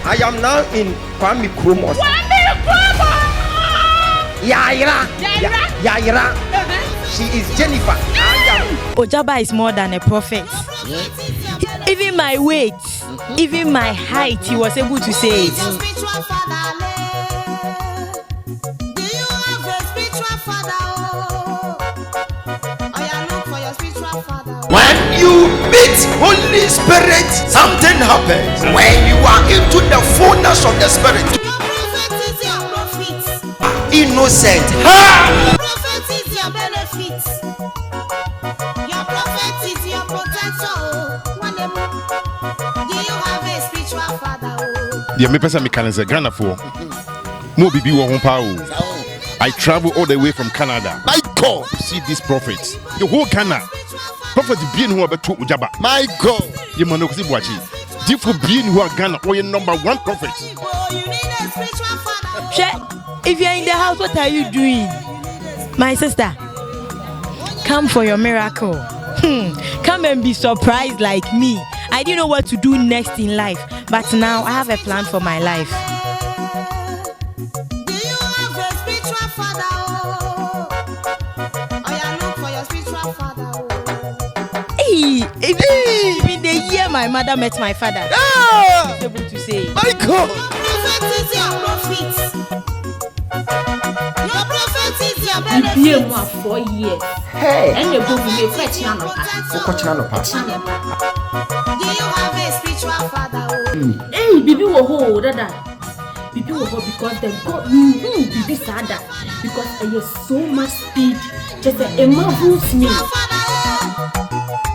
I am now in Kwame Kromos. Yaira. She is Jennifer. Ogyaba is more than a prophet. Even my weight, even my height, he was able to say it. When you meet Holy Spirit, something happens. When you are into the fullness of the Spirit, Your prophet is your profit. innocent. Prophet is your benefit. Your prophet is your potential. Do you have a spiritual father? The me person me Canada Ghana for. Mo bibi wo ho pa o. I travel all the way from Canada. My God, to see these prophets. The whole Ghana. Prophet being who about Ogyaba. My God, you man no see boachi. Different being who are Ghana or your number one prophet. If you're in the house, what are you doing? My sister, come for your miracle. Come and be surprised like me. I didn't know what to do next in life, but now I have a plan for my life. Do you have a spiritual father? Look for your spiritual father. Even the year my mother met my father, I was able to say, My God, Your prophet is your profit. Your prophet is your benefit. 4 years. Hey, And you go to the question of Do you have a spiritual father? Hey, Bibi wo ho, dada. Bibi wo ho because the God Bibi sada because I have so much speed. Just a marvels me. Father,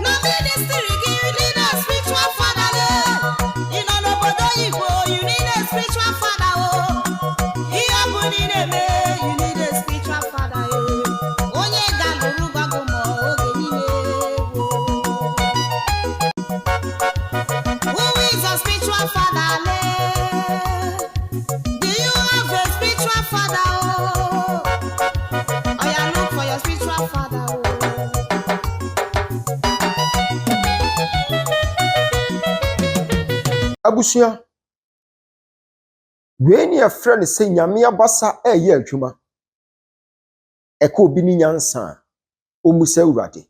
no ministry, you need a spiritual father. You know, you need a spiritual father. You need a spiritual father. Who is a spiritual father? Do you have a spiritual father? Look for your spiritual father. Abusua. When your friend say Nyame abasa eye adwuma. Eko bi ni nyansa. Omusa urade.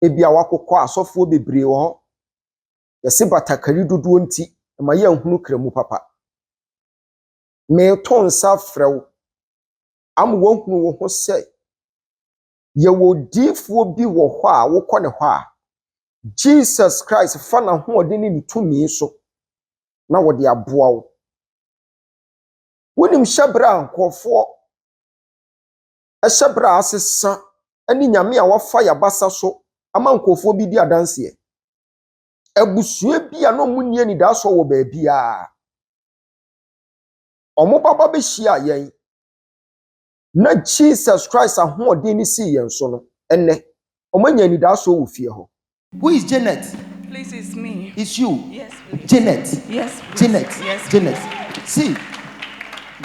Ebia wakokọ asofo bebre wo. Yese batakari dodo nti ma ye nhunu kramu papa. Me to nsa frew. Am wo hunu wo ho se. Ye wo difo bi wo ho a wo kọ ne ho a. Jesus Christ fa na ho odeni ni tumi so. Na wo de aboa wo. Wonim hyebra nkofo. Hyebra asesa ani nyame a wafa ya basa so ama nkofo bi di adanse. Abusua bi a no munnie ni da so wo ba bia. Omo baba be hia yen. Na Jesus Christ ho odeni si yen so no. Enne omanya ni da so wo fie ho. Who is Janet? Please, it's me. It's you. Yes, please. Janet. Yes, please. Janet. Yes, Janet. See,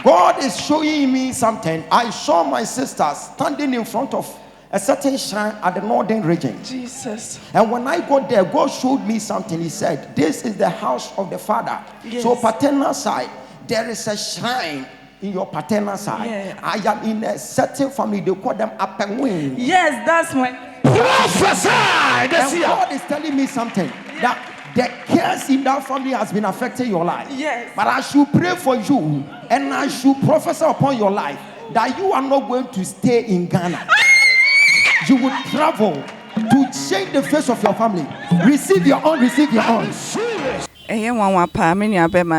God is showing me something. I saw my sister standing in front of a certain shrine at the northern region. Jesus. And when I got there, God showed me something. He said, this is the house of the Father. Yes. So paternal side, there is a shrine in your paternal side. Yeah. I am in a certain family. They call them Apengwin. Yes, that's my prophesy. And God is telling me something. That the curse in that family has been affecting your life. Yes. But I should pray for you and I should prophesy upon your life that you are not going to stay in Ghana. You will travel to change the face of your family. Receive your own, receive your own.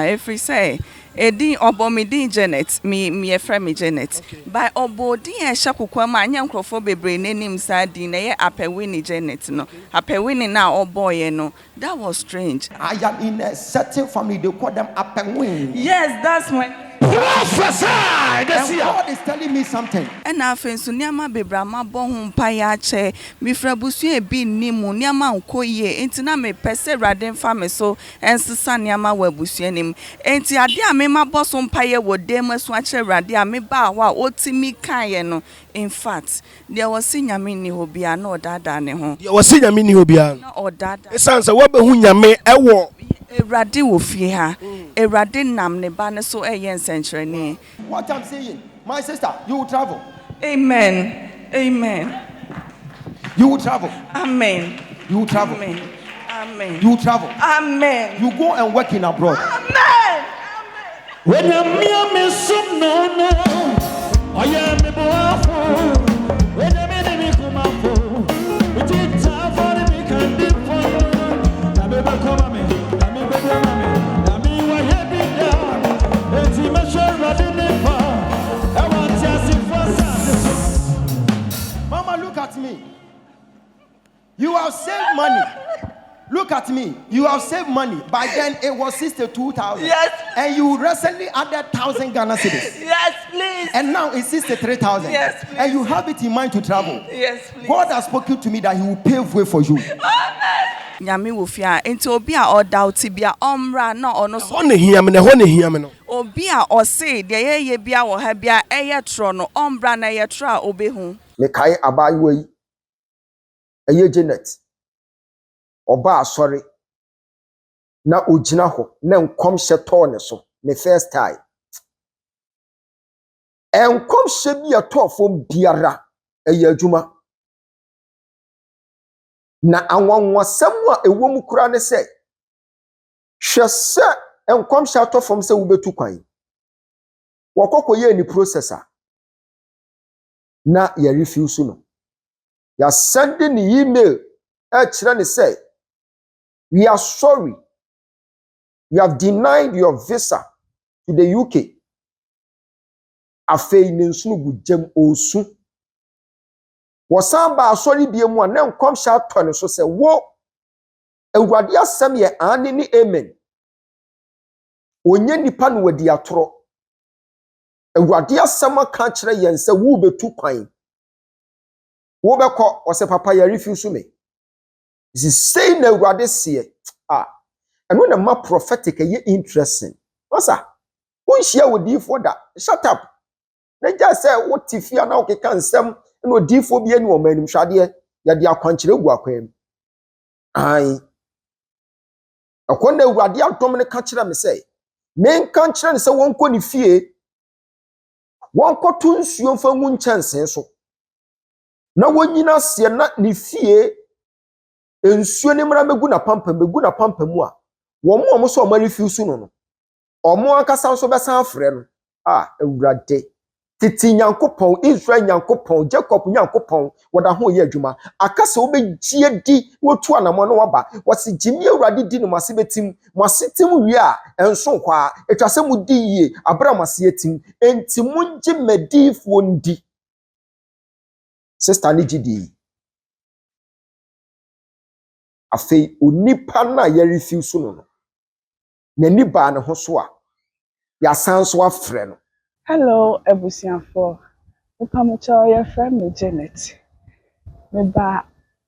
Every say Edi obomidi Janet, me friend me Janet. By obodi e Sh0cked ma anya nkrofo bebre nenim sa di na ye apewini Janet no. Apewini na oboye no. That was strange. I am in a certain family, they call them Apewin. Yes, that's my prophesy. And God is telling me something. And I feel so niama bebrama bon paya che mi frabusu e bi nimu niama nkoye enti na me pese raden fa me so ensesa niama wabusu anim enti ade a me maboso mpaye wo dem asu a che rade a me ba wa otimi kan ye no. In fact there was nyame ni hobia na odada ne ho there was nyame ni hobia na odada esanse wo be hu nyame ewo Ewurade wo fie ha. Ewurade nam ne ba ne so nsɛnkyerɛnne. What I'm saying, my sister, you will travel. Amen. Amen. You will travel. Amen. You will travel. Amen. Amen. You will travel. Amen. You go and work in abroad. Amen. When I'm near me, some no, I am the boy. When I'm in the come up for, it is time for the big and deep for. I never come at me, I never come at me. I mean, what you did down, it's a measure of the neighbor. I want to see for Mama, look at me. You have saved money. Look at me. You have saved money. By then it was 62,000. Yes. And you recently added 1,000 Ghana cedis. Yes, please. And now it's 63,000. Yes, please. And you have it in mind to travel. Yes, please. God has spoken to me that He will pave way for you. Nyame wo fie a enti obi a ɔdoubt bia ɔmra na ɔno so One here, me no. obi a ɔse de yeye bia wɔ ha bia ɛyɛ tro no ɔmra na ɛyɛ tro a obehu. Mekai abayewa yi. Eye Janet. Oba asɔre na ogyina hɔ na nkɔmhyɛ tɔɔ ne so ne first time. Nkɔmhyɛ bi ɛtɔɔ fam biara ɛyɛ adwuma. Na anwanwasɛm a ɛwɔ mu kura ne sɛ hwɛ sɛ nkɔmhyɛ atɔ fam sɛ wobetu kwan. Wɔkɔkɔyɛ ni processor na yɛ refuse no. Ya send ni email ɛkyerɛ ne sɛ we are sorry. You have denied your visa to the UK. Afei ne nso gu gyam osu. Wɔsan ba asɔre bie mu a na nkɔmhyɛ atɔ ne so sɛ wo Awurade asɛm yɛ ane ne amen. Onye nipa no wadi atoro. Awurade asɛm aka kyerɛ yɛn sɛ wo betu kwan. Wo bɛkɔ ɔsɛ papa yɛ refuse me. This is saying na Awurade sie. And when a ma prophetic ye interesting. Wasa, unshia with D4 that. Shut up. They just say what if you are now can some no D4 be any woman shadie ya dia kwanchire gu akwem. Ai. Akonda Awurade atom ne ka kyerɛ me say, men ka kyerɛ ne sɛ wonko ne fie. Wonko to nsuo mfa ngu nkyɛnse so. Na wonyina se na ne fie nsuo ne mra megu na pampa mu a wɔn so ɔma refuse no ɔmo ankasa so bɛsan afrɛ no Awurade titi nyankopɔn Israel nyankopɔn Jacob nyankopɔn wɔda ho yɛ adwuma akasa wobɛgie di wotu anamo no waba wɔsi gyimi Awurade di no mase betim mase tim wie a enso hɔ a etwa sɛ mu di yie abra mase etim enti mungye medifo ndi sister ni gidi afei onipa na yɛ refuse no n'ani ba ne ho so a yasan so afrɛ no. Hello, Ebusianfo. Upamucho, your friend me Janet. Me ba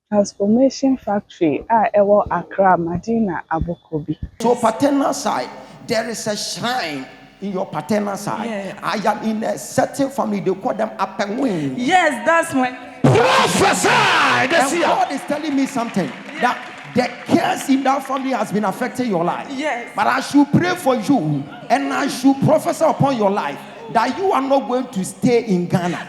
Transformation Factory ewo Accra, Madina, Abokobi. So paternal side, there is a shrine in your paternal side. Yeah. I am in a certain family, they call them Apengwin. Yes, that's my Prophesy! And God is telling me something that the curse in that family has been affecting your life. Yes. But I should pray for you and I should prophesy upon your life that you are not going to stay in Ghana.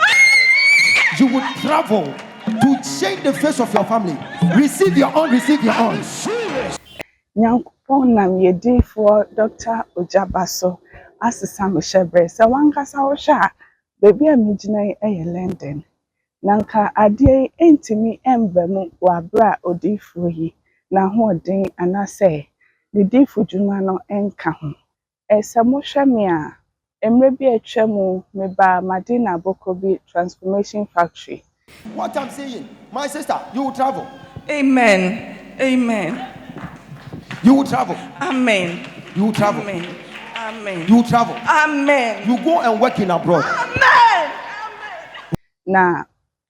You will travel to change the face of your family. Receive your own, receive your own. Nyankopon nam yedi for Dr. Ogyaba so asesa me hyebre se wankasa wo hwa baby a me gina London. Nanka ade entimi embamu wa bra odifo yi na ho den anase the difo dwuma no enka ho ese mo hwe me a emre bi atwa mu me ba Madina Bokobi Transformation Factory. What I'm saying, my sister, you will travel. Amen. Amen. You will travel. Amen. You will travel. Amen. Amen. You will travel. Amen. You go and work in abroad. Amen.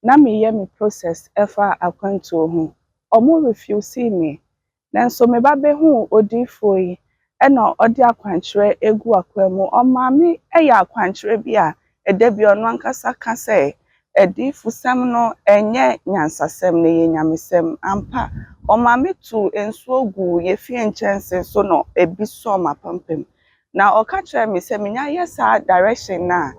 Na me ye me process efa akwanto ho omo refuse me nanso me ba be hu odifo yi e na odi akwankyere egu akwam o ma me e ya akwankyere bi a eda bi ono ankasa ka se Adifusɛm no ɛnyɛ nyansasɛm na yɛ nyamesɛm ampa. Ɔma me to nsuo gu yɛfie nkyɛnse so no ebi sɔ mapampam. Na ɔka kyerɛ me sɛ menya yɛ saa direction na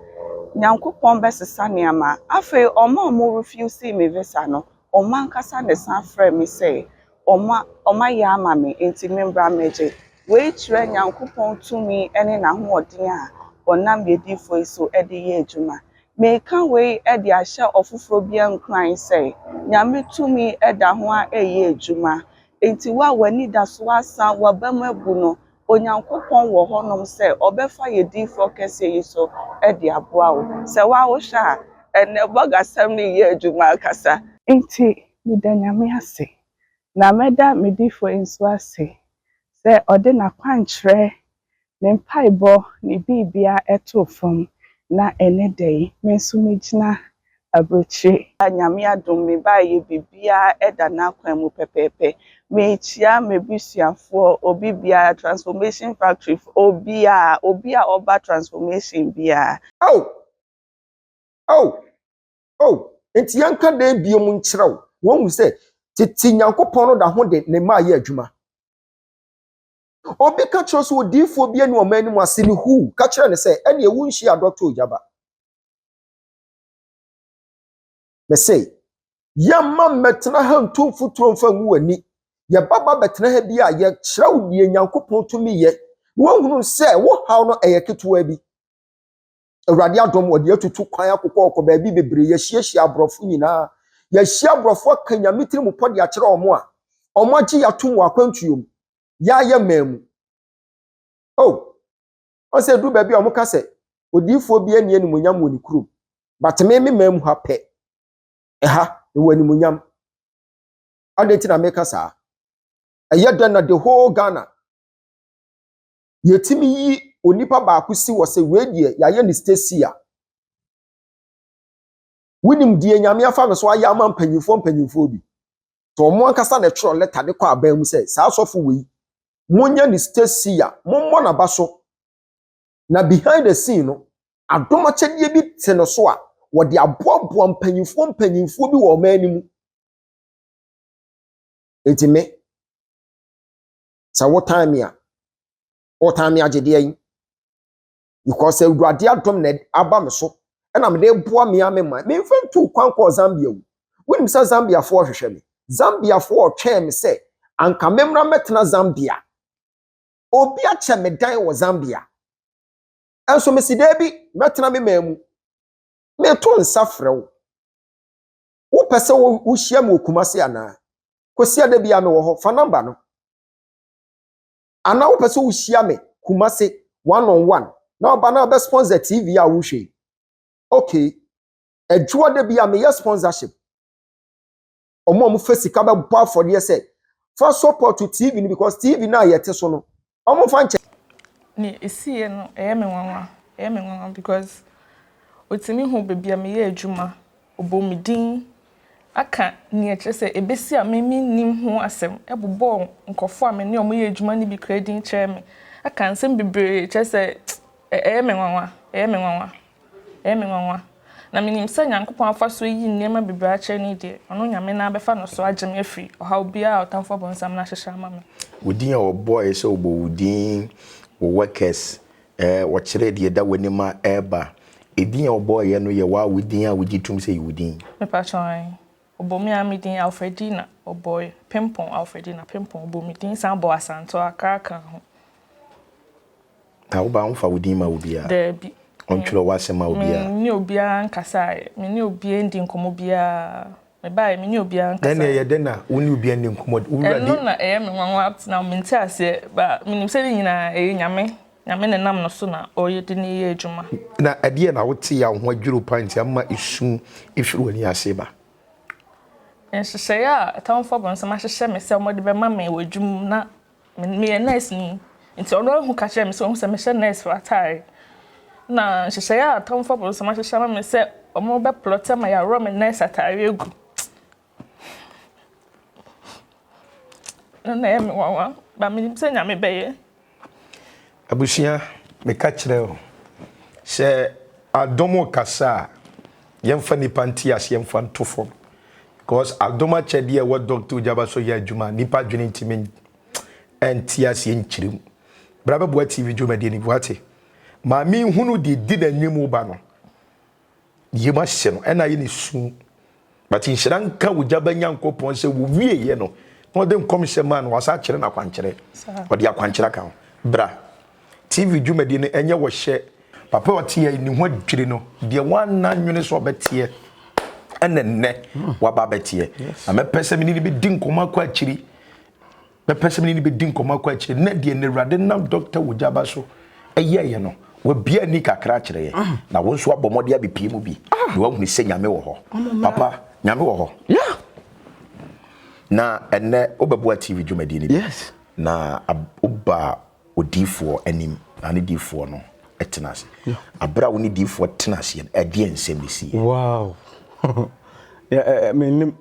Nyankopɔn bɛsesa nneɛma. Afei ɔmo refuse me visa no, ɔmo ankasa ne san frɛ me sɛ ɔma yɛ ama me enti membra megye. Wei kyerɛ Nyankopɔn tumi ne n'ahoɔden a ɔnam yɛdifo yi so de yɛ adwuma. Meka wei de ahyɛ ɔfoforɔ bi nkuran sɛ Nyame tumi da ho a ɛyɛ adwuma. Enti wa w'ani da so asa w'aba mu abu no, Onyankopɔn wɔ hɔnom sɛ ɔbɛfa yɛdifo kɛseɛ yi so de aboa wo. Sɛ woahwɛ a ɛnɛ bɔgasɛm no yɛ adwuma akasa. Enti meda Nyame ase. Na mɛda medifo nso ase sɛ ɔde n'akwankyerɛ ne mpaebɔ ne biribia ɛto fam na ɛne da yi me nso megyina aburokyire. Nyame adom me baayɛ bibia ɛda n'akwan mu pɛpɛɛpɛ. Mekyia m'abusuafoɔ obi bia transformation factory obi a ɔba transformation bia. Enti yanka da bia mu nkyerɛw. Wɔn hu sɛ tete Nyankopɔn no da ho de ne ma yɛ adwuma. Obi ka kyerɛ so odiifo bia ne ɔman anim ase ne hu ka kyerɛ ne sɛ ɛne ewu nhyi a Dr. Ogyaba. Me say yamma metena ha ntum futuro mfa ngu ani. Ye baba betena ha bi a ye kyerɛw die Nyankopɔn tumi ye. Wɔn hunu sɛ wo haw no ɛyɛ ketewa bi. Awurade adom wɔde atutu kwan akokɔ baabi bebree ye hyiahyia abrɔfo nyinaa. Ye hyia abrɔfo aka Nyame tiri mu pɔde akyerɛ ɔmo a ɔmo agye yatom wɔ akwantuom. Ya ye mamu. Ɔsɛ du baabi a ɔmo ka sɛ odiifo bi ani animonyam wɔ ne kurom. But me mamu ha pɛ. Ɛha ɛwɔ animonyam. Ade na meka saa. Ɛyɛ dan na the whole Ghana. Yetimi yi onipa baako si wɔ sɛ we die ya ye ne Stacia. Winim die Nyame afa no so ayɛ ama mpanyimfo bi. To ɔmo ankasa na ɛtwerɛ letter de kɔ aban mu sɛ saa asɔfo wei monya ne Stacia mommɔ na ba so. Na behind the scene no adom akyɛdeɛ bi te no so a wɔde aboaboa mpanyimfo bi wɔ ɔman anim. Enti me sa what time agyedeɛ yi because Awurade adom na aba me so ɛna me de boa me amema me mfentu kwan kɔ Zambia wu. Wonim sɛ Zambia fo hwehwɛ me. Zambia fo ɔtwɛn me sɛ anka memra metena Zambia. Obi akyɛ me dan wɔ Zambia. Enso me sida bi metena me mamu. Me to nsa frɛ wo. Wo pese wo hyia me okumase ana. Kosi ada bia me wo ho fa number no. Ana wo pese wo hyia me kumase one on one. Na oba na be sponsor TV a wo hwe. Okay. Adwo da bia me ye sponsorship. Omo fa sika be bo afode say fa support to TV because TV na yete so no. Omo fa nche ni esie no me nwanwa because otimi hu bebia me ye adwuma obomidin aka ni ekye se ebesi a me nim ho asem ebobɔ nkofo a me ne omo ye adwuma ni bi kredin kyerɛ me aka nsem bebre kyerɛ se me nwanwa na me nim se Nyankopɔn afa so yi nneema bebre akyerɛ ni de ɔno Nyame na abefa no so agye me afiri ɔhaw bia ɔtamfo bonsam na hyehyɛ ama me wodin a ɔbɔ ese obowudin wo workers wɔkyerɛ de da wanima eba edin a ɔbɔ ye no ye wa wodin a wogitum sɛ yewudin me patron obomi amidin Alfredina oboy Pimpon Alfredina Pimpon obomi din san bo asanto akaka ho ta wo ba wo fa wodin ma obia there bi ontwero wasema obia ni obia nkasa me ni obia ndi nkomo bia me ba me ni obia nkasa na ye de na wo ni obia ndi nkomo wurade no na me nwanwa up na me nti ase ba me nim se nyina Nyame ne nam no so na oye de ne ye adwuma na ade na wote ya ho adwuro pant amma isu ifiri wani ase ba nhyehyɛ a tamfo bonsam ahyehyɛ me sɛ mo de be ma me wadwum na me nice ni nti ɔno ahu ka kyerɛ me sɛ ɔhu sɛ me hyɛ nice for atare na nhyehyɛ a tamfo bonsam ahyehyɛ ma me sɛ ɔmo be plot ma ya ro me nice atare egu na me wawa ba me nim sɛ Nyame bɛyɛ abusua me ka kyerɛ o sɛ adomo kasa yɛmfa nipa nti ase yɛmfa nto fam because adoma kyɛdeɛ ɛwɔ Dr. Ogyaba so yɛ adwuma nipa dwene ntimi ɛnti ase nkyerem bra bɛboa TV dwumadie ni boate maame hunu de di na nwemu ba no yema hye no ɛna yɛ ne su but nhyira nka Ogyaba Nyankopɔn sɛ wo wie yɛ no no de nkom hye ma no wasa kyerɛ na kwankyerɛ ɔde akwankyerɛ ka bra TV dwumadie no ɛnyɛ wɔ hye papa ɔte yɛ ni ho adwiri no de wana nwene so ɔbɛteɛ ɛnenne waba bɛteɛ amepɛsɛ me ni bi di nkoma kwa akyiri mepɛsɛ me ni bi di nkoma kwa akyiri na de ne Awurade nam Dr. Ogyaba so ɛyɛ no wa bia ni kakra kyerɛ yɛ na wo nso abɔmɔde abepie mu bi na wa hunu sɛ nyame wɔ hɔ papa nyame wɔ hɔ na enne obɛboa TV dwumadie ni bi na oba odifoɔ anim ane difoɔ no etenase abra woni difoɔ tenase ɛde ensɛm si wow menim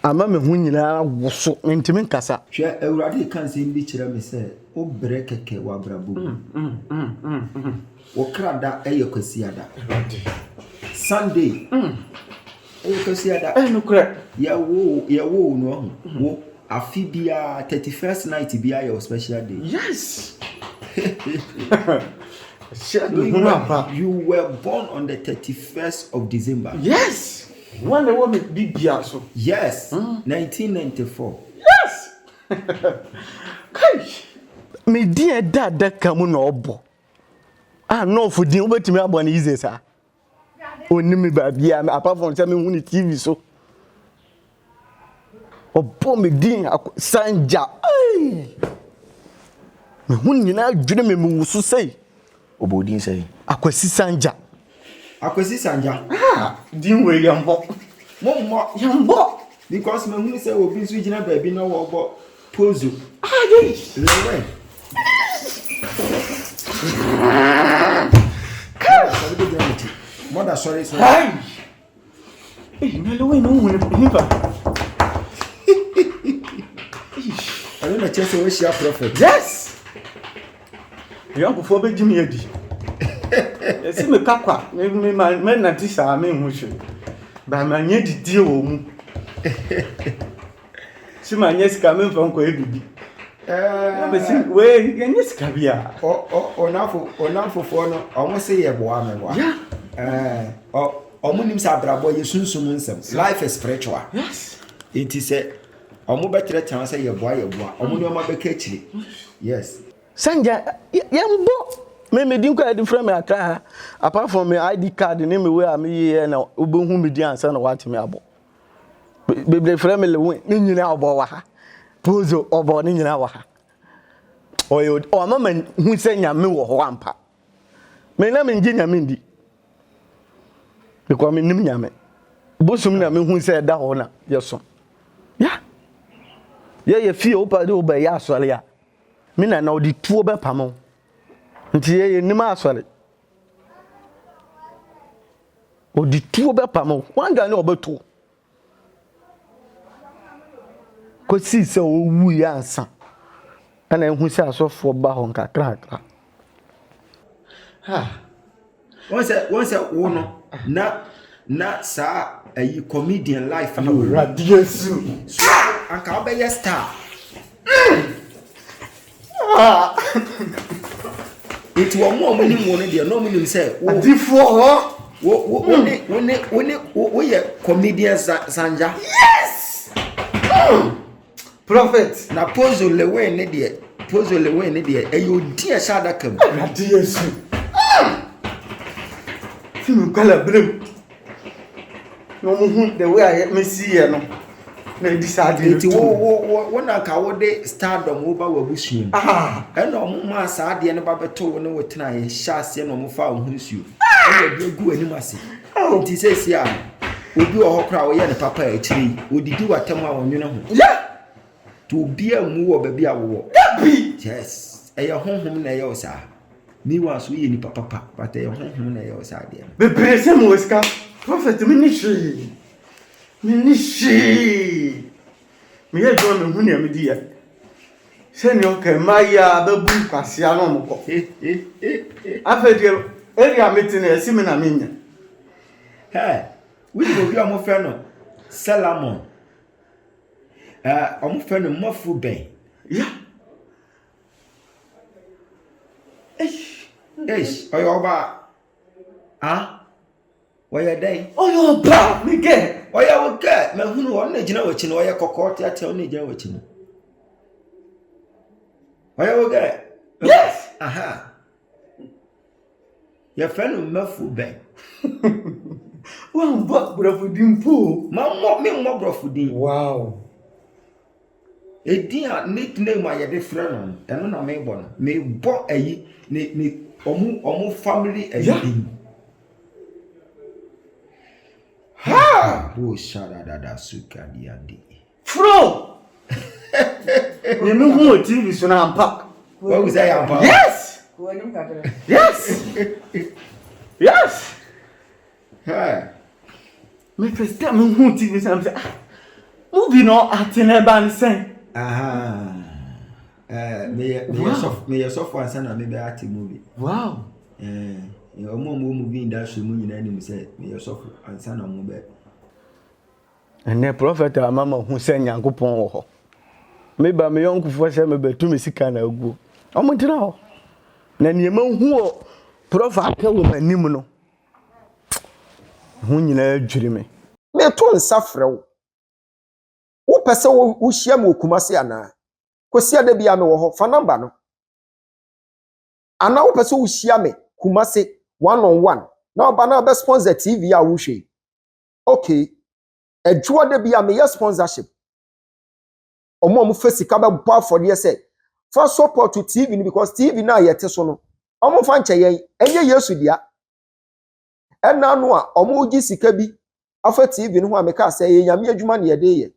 ama me hu nyina woso ntimi nkasa hwɛ Awurade kan sɛ bi kyerɛ me sɛ o brɛ kɛkɛ wa brabo wo krada ɛyɛ kwasiada Sunday ɛyɛ kwasiada nokra ya wo no wo afi bia 31st night bia your special day yes you were born on the 31st of December. Yes. When the woman big so. Yes. 1994. Yes. Kai. Me dear dad come no obo. Ah no for din obetimi abon easy sir. Oni me ba bia apart from say me hu ni TV so. Obo me din sanja. Me hu nyina dwene me wusu sei. Obodin say Akwasi sanja. Akwasi sanja. Din we yambo. Mo yambo. Because me hu say obi so gina ba bi na wo bo pozo. Yes. Lewe. Mother sorry. Hey. Eh, lewe no hu ni pa. I don't know chese we share prophet. Yes. You before be Jimmy Edi. Esi me kakwa, me na ti sa me hu hwe. Ba ma nye didi wo mu. Si ma nye sika me mfa nko ebibi. Be si we nye sika bia. Onafo fo no, omo se ye boa me boa. Yeah. Omo nim sa brabo ye sunsum nsem. Life is spiritual. Yes. It is say omo betre tan say ye boa. Omo no ma beka akire. Yes. Sanja yambo me din ko edi frame aka apart from my ID card ni me we am ye na obohu me din ansa na wat me abo be frame le we ni nyina obo wa ha pozo obo ni nyina wa ha oyo o mama hu se nyame wo ho ampa me na me ngi nyame ndi because me nim nyame bosum na me hu se da ho na yeso ya ye fie opa de oba ya asole ya mina na odi tuo be pamo nti ye nima asole odi tuo be pamo wanga ne obeto ko si se owu ya ansa ana ehu se asofo ba ho nkakra once wo no na sa ayi comedian life no radiesu so anka obeye star it wo mo ni mo no de no mo nim say adifo ho wo ye comedian sanja. Yes. Prophet na pozo lewe ne de ayo di a shada kam radiesu Finu kala blem no mo hu the way I me see here no na decide it wo na ka wo de stardom wo ba wabusuem e no mo ma sa de ne ba beto wo ne wotena ye hyase no mo fa wo hunsuo e de gu anim ase nti sesi a obi wo hokra wo ye ne papa a chiri odidi watam a wonwene ho to bia mu wo ba bia wo yes e ye honhom na ye osa mi wa so ye ni papa but e honhom na ye osa de be prese mo ska prophet ministry me ye do me hu ne me di ya se ni o ke maya babu kwasia no mo ko afedi area meeting e si me na menya Hey, we will be a friend. Salamon. I'm friend of Muffle Bay. Yeah. Oyoba. Ah? Why a day? Oyoba, me get. Why I will get me who on the general watching why a cocotte at only general watching. Why I will get? Yes. Aha. Your friend of Muffle Bay. One buck, brofudin pool. Mamma, me more brofudin. Wow. A dear nickname my different, and no may born. May bought a ye, omu family a ye. Ha! Oh, Sh0cked Sh0cked. Fro! You know who TV so now pack. What was I about? Yes! Yes! Yes! Hey. Me first time who TV so I'm say, movie no atene ban sen. Aha. Me yourself one son and maybe at movie. Wow. Your mom movie industry money in any say me yourself and son of movie. And the prophet mama who send Yankopon wo ho. Me ba me yonku fo se me betu me sika na agu. Omo ntira ho. Na niema hu o prophet ka wo manim no. Hu nyina adwiri me. Me to nsafrɛ wo. Wo pese wo hia me okumase ana. Kosia da bia me wo ho fa number no. Ana wo pese wo hia me kumase one on one. Na oba na be sponsor TV a wo hwe. Okay. Adwo da bia me yes sponsorship. Omo fa sika ba bo afode say for support to TV because TV na yete so no. Omo fa nche yen enye Yesu dia. Enna no a omo gi sika bi afa TV no ho ameka say ye nyame adwuma ne yede ye.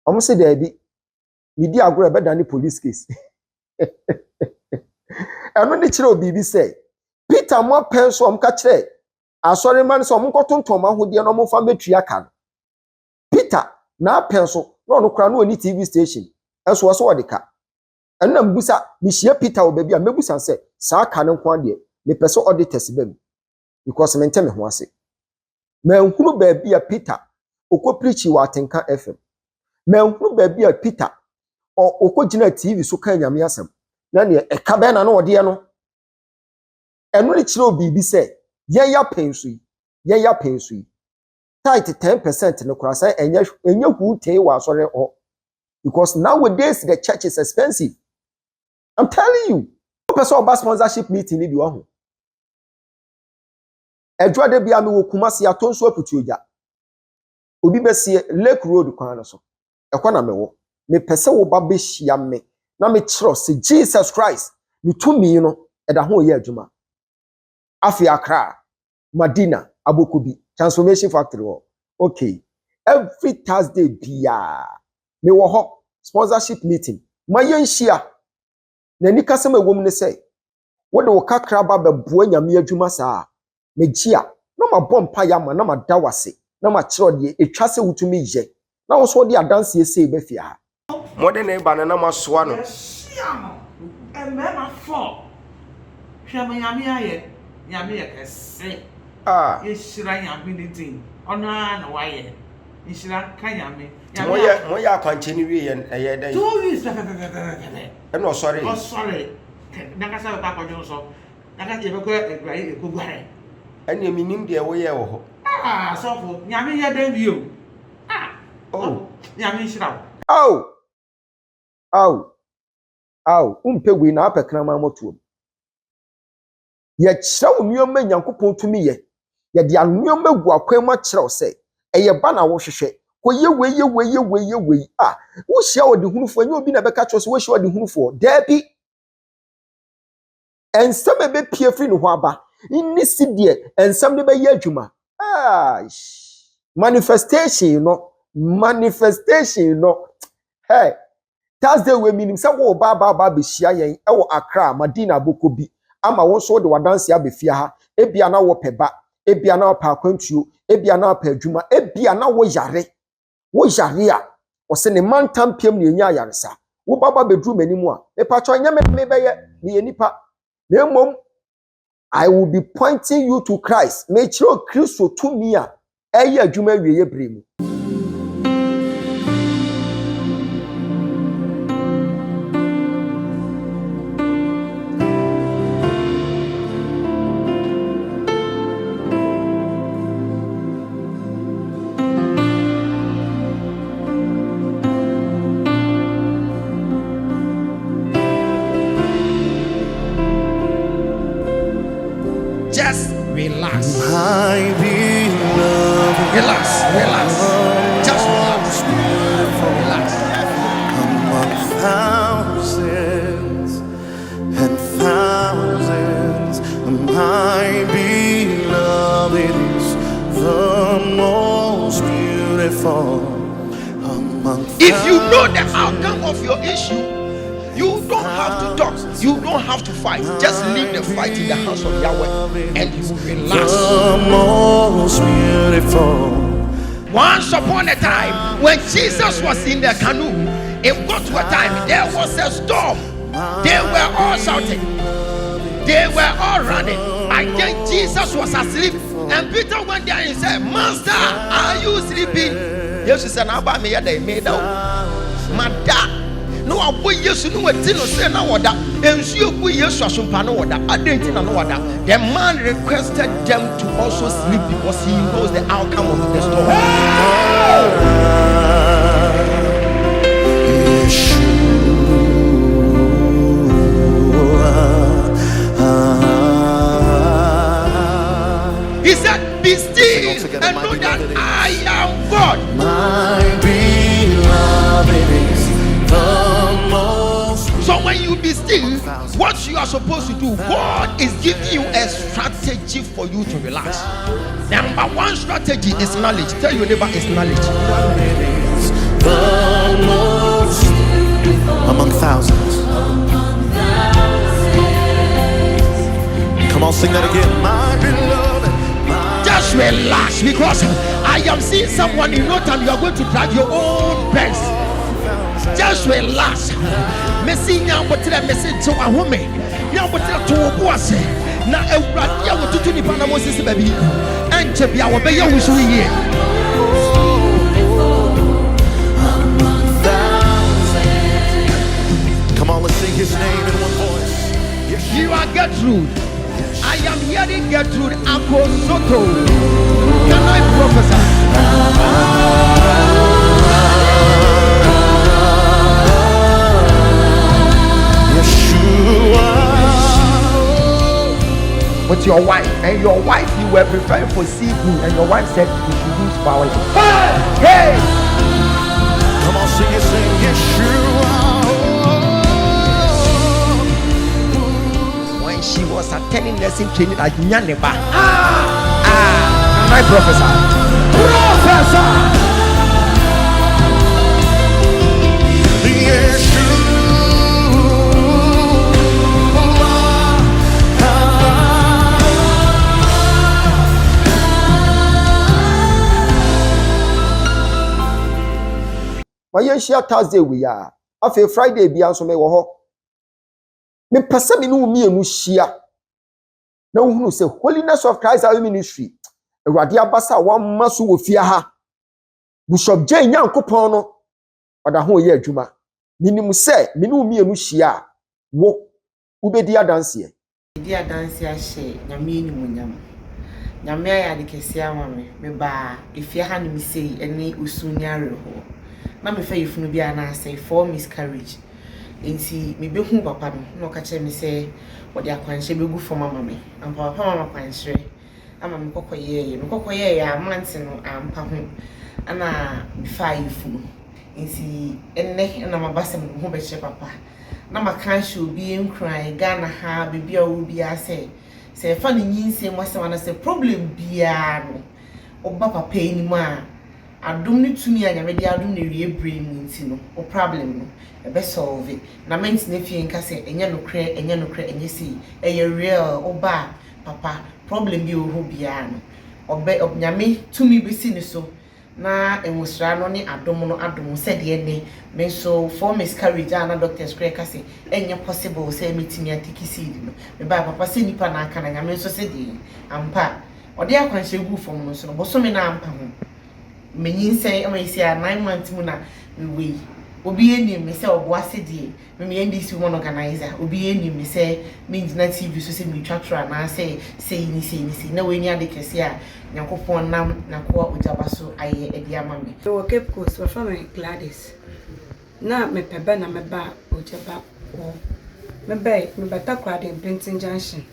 Omo se da bi me di agoro be dane police case. Eno ne kire obibi say Peter mo penso om ka kire asori man so om kotontom ahode no mo fa metua ka. Peter na penso no no kra no ni TV station eso so odeka. Eno mbusa me hia Peter obabi a mebusa say saa ka ne nko ade me pese auditors bam because me nteme ho ase. Manhunu baabi a Peter okọ preach wa Atenka FM. Manhunu baabi a Peter okọ gina TV so kan nyame asem. Na ne eka be na no ode no. Eno ne kire obibi say yen ya penso yi. Yen ya penso yi. Tight 10% no kura say enye hu tey wa sore ho. Because nowadays the church is expensive. I'm telling you. Person about sponsorship meeting ni bi wa ho. Edwa de bia me wo Kumasi atonso aputu oja. Obi besie Lake Road kwan so. Ekwa na me wo. Me pese wo ba be hia me. Na me kiro se Jesus Christ. Ni tumi no eda ho ye adwuma. Afi Accra, Madina, Abokubi, Transformation Factory wo. Okay. Every Thursday bia me wo ho sponsorship meeting. Ma yen hia. Na ni kasem ewom ne say. Wo de wo kakra ba beboa nyame adwuma saa. Mejia na ma bompa ya ma na ma dawase na ma kiro de etwa se wutumi ye na wo so de adanse ese be fia ha modern e ba na ma soa no Emema 4 hwema nyame aye nyame ye kese ye shira nyame ni din ono na waye shira ka nyame mo ya kwanche ni wi ye eye dai 2 weeks e no sorry na ka sa ka kwajo so na ka je be ko e ko gware ene minim de wo ye wo ho sofo nyame ye dan bio nyame shira umpegui na apekra ma moto ye kira unyoma nyankopon tumi ye de anuoma gu akwan ma kira o se eye ba na wo hwehwe ko ye we wo hia odi hunufo anya obi na beka cho so wo hia odi hunufo da bi ensem ebe pie fri no ho aba inni sidie ensem de be ye adwuma manifestation hey Thursday we minim say wo ba be hia yen e wo Accra Madina Abokobi ama wo so de wadanse abefia ha ebia na wo peba ebia na wo pa akwantuo ebia na wo pa adwuma ebia na wo yare a wo se ne mantam piem ne enya yaresa wo baba bedru manimu a e pa cho nya me be ye ne nipa na emom I will be pointing you to Christ. Make sure Christ to me a eye adwuma wiye bremu. Just relax. My beloved. Relax. Just relax. Relax. Among thousands and thousands, my beloved is the most beautiful among If you know the outcome of your issue, you don't have to talk. You don't have to fight. Just leave the fight in the hands of Yahweh and you relax. the most beautiful. Once upon a time, when Jesus was in the canoe, it got to a time there was a storm. They were all shouting. They were all running. I think Jesus was asleep. And Peter went there and said, Master, are you sleeping? Jesus said, "Abba me they made out. Mada. No, I boy yes, no, what didn't say no order. And you boy yes, I should pan order. I didn't know order. The man requested them to also sleep because he knows the outcome of the storm. He said, be still and know that I am God. My beloved is the most. So when you be still, what you are supposed to do, God is giving you a strategy for you to relax. Number one strategy is knowledge. Tell your neighbor it's knowledge. The most among thousands. Come on, sing that again. My beloved. Just relax because I am seeing someone in no time you are going to drive your own Benz. Just relax. Messi now but the message to a woman. Now but to a boss. Now a radia will do to the Moses baby. And to be our baby who's here. Come on, let's sing his name in one voice. You are Gertrude. I am hearing Gertrude Uncle Soto. Can I prophesy? With your wife, and your wife you were preparing for seafood, and your wife said you should use power. Hey! Come on, sing it, sing Yeshua. When she was attending nursing training at Nyaneba. Can I prophesy? My share Thursday we are. After Friday be also me wo ho. Me pese me no mi enu shia. Na wo say Holiness of Christ our ministry. Awurade abasa wa maso wo fia ha. Bishop J Nyankopon no oda ho ye adwuma. Minim say me no mi enu shia wo ubedi adanse. Di adanse ahye nyame ni munyam. Nyame ya de kese amame. Me ba efia ha ni mi sei ene usunyare ho. Na me fa yefunu bia na say for miscarriage. Enti me behu papa no ka che me say wo de akwanhye begu for mama me. Ampa papa mama kwanhye. Ama me kokoye ya amanti no ampa ho. Ana me fa yefunu. Enti enne na mabasa me ho be che papa. Na makanhye obi enkran Ghana ha bibia wo bia say fa ni nyinse mo se wana say problem bia no. Oba papa enimu a adum ni tumi anya me dia adum na wie brain nti no o problem no e be solve it na menti na fie nka se enye no kre enye si eye real oba papa problem bi o ho bia no obe nyame tumi be si ni so na enwusra no ne adom said de ne me so for miscarriage na doctors kre ka say enye possible say metimi atiki seed no me ba papa say nipa na aka na nyame so said de ampa ode akwanhye gu fom no so no boso me na ampa ho menyin say am isi a 9 months mu na we obi eni me say obo asedi me ndc woman organizer obi eni me say me na tv so say me twatwa na say ni na we ni ade kese a Yakopon nam na kwa Ogyaba so aye ediama me. So Cape Coast wa from Gladys. Na me pebe na me ba Ogyaba wo. Me beta kwa de Printing Junction.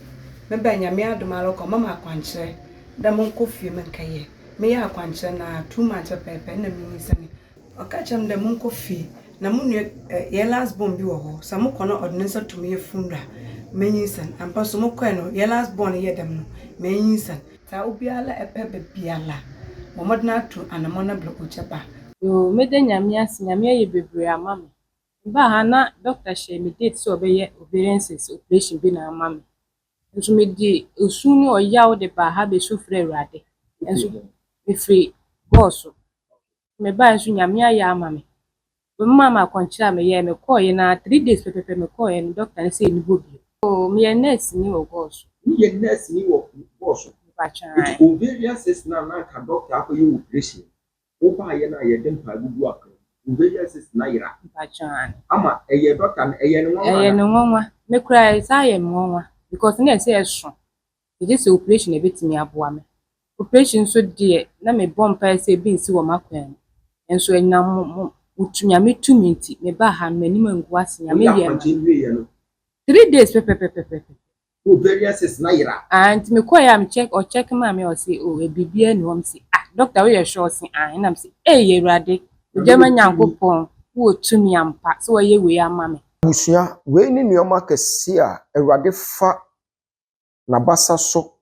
Me ba nyame adoma ko mama akwankyere. Da mon kofie me nkaye. Me ya akwankyere na 2 months pepe na me nisani. Okachem de mon kofie na mu ye last born bi wo ho. Sa mo kono ordinance to me funra. Me nyisan. Ampa so mo koe no ye last born ye dem no. Me nyisan. Ta obiala epebe biala momodna tu anamona blo Ogyaba yo mede nyame ase nyame ye bebre amame ba ha na doctor share me date so obeye ovarian cyst operation bi na amame nso me di osu ni oyawo de ba ha be so frɛ urade nso me free boss me ba nso nyame aya amame be mama konchira me ye me call ye na 3 days pepepe me call ye no doctor ne say ni bobi o me ye nurse ni wo boss Ni nurse ni wo boss. It ovarian cyst na ka doctor akoye operation. Oba ye na ye dem pa gugu akọ. Ovarian cyst na yira. Ama eye doctor na eye no nwa. Eye no nwa. Me cry say ye nwa because na say eso. E just operation e betimi aboa me. Operation so de na me bomb pa say bi nsi wo makwan. Enso enyam utunya me tuminti me ba ha me nim angu ase nya me ye. 3 days pepe. Ovarian cyst na yira. And me call am check mama or say oh e bibia ni wom say doctor we sure say and am say ye Awurade Ogyama Nyankopon wo tumi ampa so ye we ama me busua we ni nioma kese a Awurade fa na basa so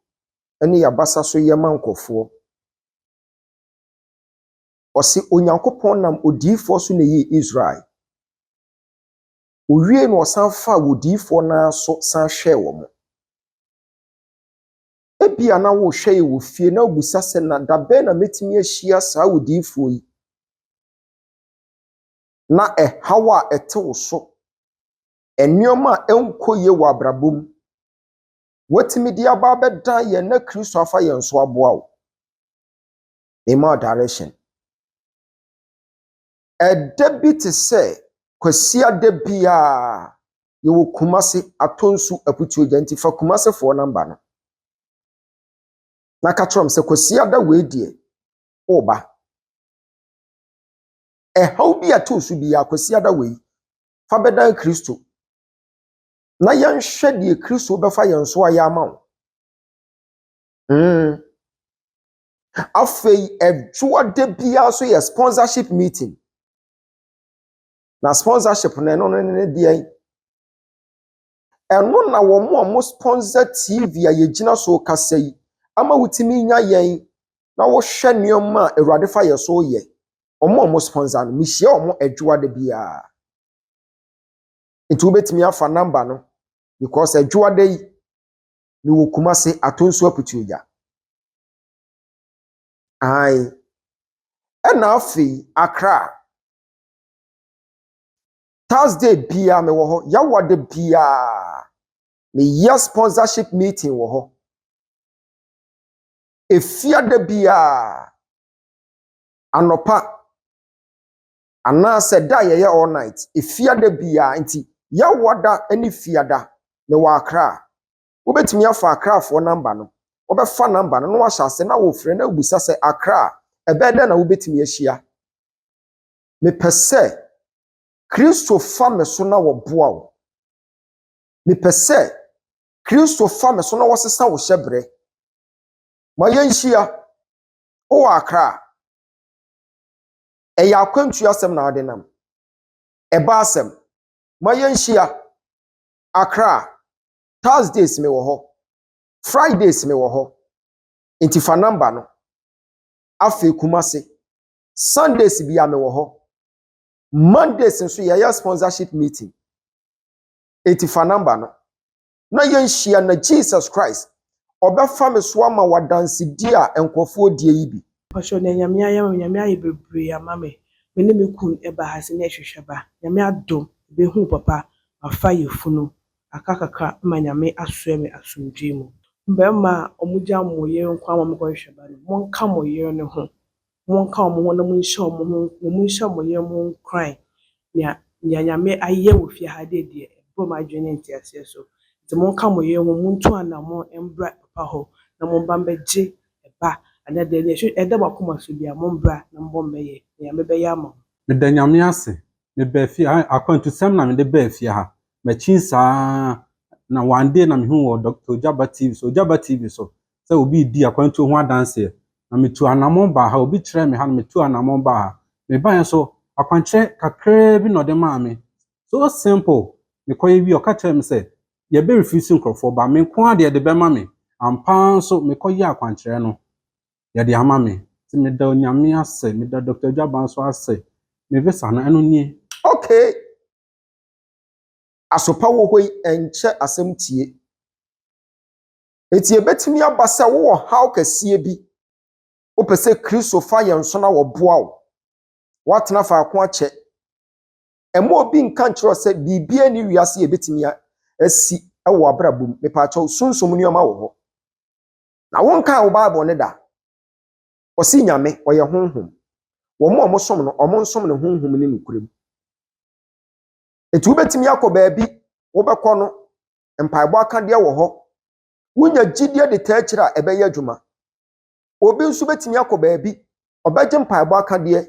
ene ya basa so ye mankofo o se Onyankopon nam odifo so na ye Israel owie no san fa odifo na so san hwe wo mo ebia na wo hwe ye wo fie na obusa se na dabe na metimi ahia saa odifo yi na hawa etewo so enioma enkoye wa abrabom watimi dia ba beda ye na Kristo afa ye nso aboa wo ema direction debit se kwasia de bia ye wo Kumase atonsu aputu agenti fa Kumase fo number no na katrom se kwasia da we die oba how bi atonsu bia kwasia da we fa beda Kristo na yanhwe de Kristo befa yenso aya ma wo afei edwo de bia so ye sponsorship meeting na sponsorship na no de eno na wo mo sponsor TV a ye gina so kasa yi ama wutimi nya yen na wo hwe nioma Awurade fa ye so ye omo sponsor no mihia omo edwo de bia nti obetimi afa number no because edwo de yi ni wo Kumase atonso aputuya ai ena afi Accra Thursday bia me wo ho yawo de bia me year sponsorship meeting wo ho efia de bia anopa ana se da ye all night efia de bia nti yawo da ani fiada me wo Accra wo betimi afa Accra fo number no wo be fa number no wa hyase na wo frɛ na obusa se Accra ebe da na wo betimi ahia me pese Kristo fa me so na wo boa wo me pese Kristo fa me so na wo sesa wo hyebre ma yanhia o Accra e ya kwantu asem na ade nam e ba asem ma yanhia Accra Thursdays me wo ho Fridays me wo ho enti fa number no afi Kumase Sundays bia me wo ho Mondays nso ya sponsorship meeting enti fa number no na yanhia na Jesus Christ obefa me so ama wadanse di a enkofo die yi bi Pasho na nyame ayɛ bebree ama me. Me ne me kun ɛba ha se na ɛhwehwɛ ba. Nyame adom behu papa afa yɛ funu. Aka kakra ma nyame asoɛ me asomdwee mu. Mbɛrima a ɔmo gya mo yere nkwa ma mo kɔhwehwɛ ba no. Monka mo yere ne ho. Monka ɔmo ho na monhyɛ ɔmo ho, monhyɛ ɔmo yere mo nkran. Nea nyame ayɛ wɔ fie ha de deɛ ɛbɔ mo adwene nte aseɛ so. Nti monka mo yere ho, montu anammɔn mbra papa hɔ na momba mbɛgye ɛba. Ana de ne ɛda bakoma so bia mombra na mbɔ mbɛyɛ. Nyame bɛyɛ ama mo. Meda nyame ase. Me ba fie akwantusɛm na me de ba fie ha. Machi saa na one day na me hu wɔ Dr. Ogyaba TV so Ogyaba TV so. Sɛ obi di akwantu ho adanse. Na metu anamon ba ha obi kyerɛ me ha na metu anamon ba ha. Me ban so akwankyerɛ kakra bi no de ma me. So simple. Me koye bi o ka kyerɛ me sɛ ye be refuse nkrofo ba me nko ade de be ma me. Ampa so me koye akwankyerɛ no. Ye de ama me. Ti me da onyame ase, me da Dr. Ogyaba so ase. Me visa na eno nie. Okay. Asopa wo hoi enche asem tie. Eti ebetimi abasa wo haw kase bi. Wo pese Kristo fa ye nso na wo boa wo. Watena fa ako ache. Emo obi nka nkyerɛ sɛ bibia ni wiase ebetimi asi ɛwɔ abrabom. Me pa kyɛw sunsom ni oma wo ho. Na wonka wo Bible ne da. Osi nyame oyɛ honhom. Wɔn a wɔsom no ɔmo nsom ne honhom ne nukurem. Etu wobetimi akɔ baabi wobɛkɔ no mpaebɔ akadeɛ wɔ hɔ. Wonya gidie de taa kyerɛ a ɛbɛyɛ adwuma. Obi nso betimi akɔ baabi ɔbɛgye mpaebɔ akadeɛ